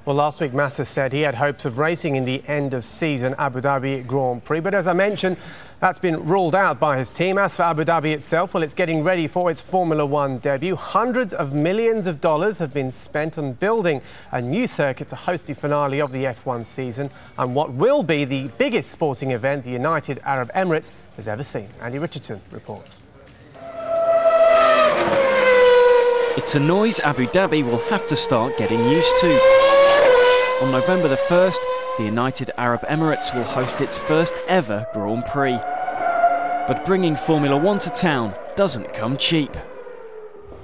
Well, last week Massa said he had hopes of racing in the end-of-season Abu Dhabi Grand Prix, but as I mentioned, that's been ruled out by his team. As for Abu Dhabi itself, well, it's getting ready for its Formula One debut. Hundreds of millions of dollars have been spent on building a new circuit to host the finale of the F1 season and what will be the biggest sporting event the United Arab Emirates has ever seen. Andy Richardson reports. It's a noise Abu Dhabi will have to start getting used to. On November the 1st, the United Arab Emirates will host its first ever Grand Prix. But bringing Formula One to town doesn't come cheap.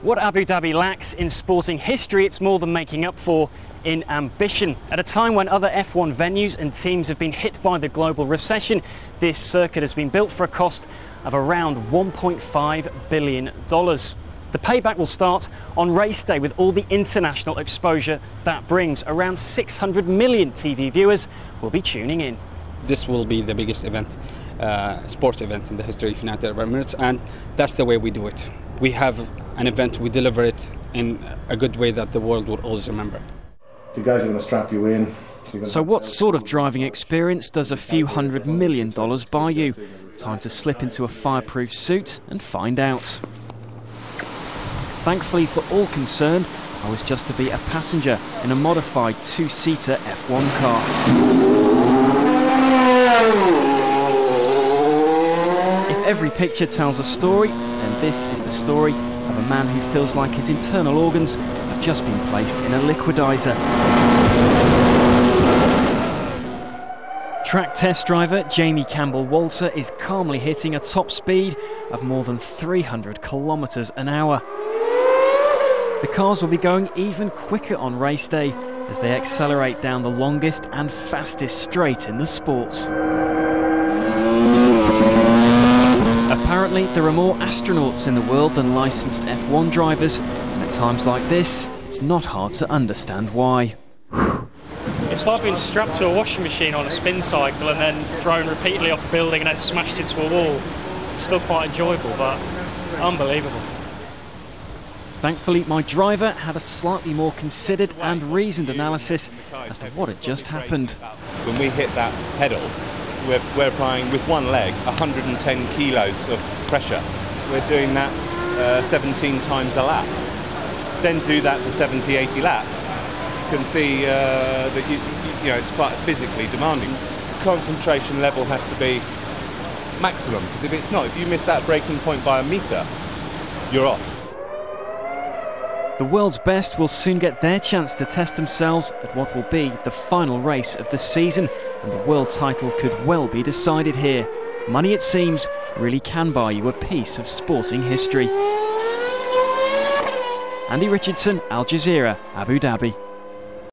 What Abu Dhabi lacks in sporting history, it's more than making up for in ambition. At a time when other F1 venues and teams have been hit by the global recession, this circuit has been built for a cost of around $1.5 billion. The payback will start on race day with all the international exposure that brings. Around 600 million TV viewers will be tuning in. This will be the biggest event, sport event in the history of United Arab Emirates, and that's the way we do it. We have an event, we deliver it in a good way that the world will always remember. The guys are going to strap you in. So what sort of driving experience does a few $100 million buy you? Time to slip into a fireproof suit and find out. Thankfully for all concerned, I was just to be a passenger in a modified two-seater F1 car. If every picture tells a story, then this is the story of a man who feels like his internal organs have just been placed in a liquidizer. Track test driver Jamie Campbell-Walter is calmly hitting a top speed of more than 300 kilometres an hour. The cars will be going even quicker on race day as they accelerate down the longest and fastest straight in the sport. Apparently, there are more astronauts in the world than licensed F1 drivers, and at times like this, it's not hard to understand why. It's like being strapped to a washing machine on a spin cycle and then thrown repeatedly off a building and then smashed into a wall. It's still quite enjoyable, but unbelievable. Thankfully, my driver had a slightly more considered and reasoned analysis as to what had just happened. When we hit that pedal, we're applying with one leg 110 kilos of pressure. We're doing that 17 times a lap. Then do that for 70, 80 laps. You can see that you know it's quite physically demanding. Concentration level has to be maximum, because if it's not, if you miss that breaking point by a metre, you're off. The world's best will soon get their chance to test themselves at what will be the final race of the season, and the world title could well be decided here. Money, it seems, really can buy you a piece of sporting history. Andy Richardson, Al Jazeera, Abu Dhabi.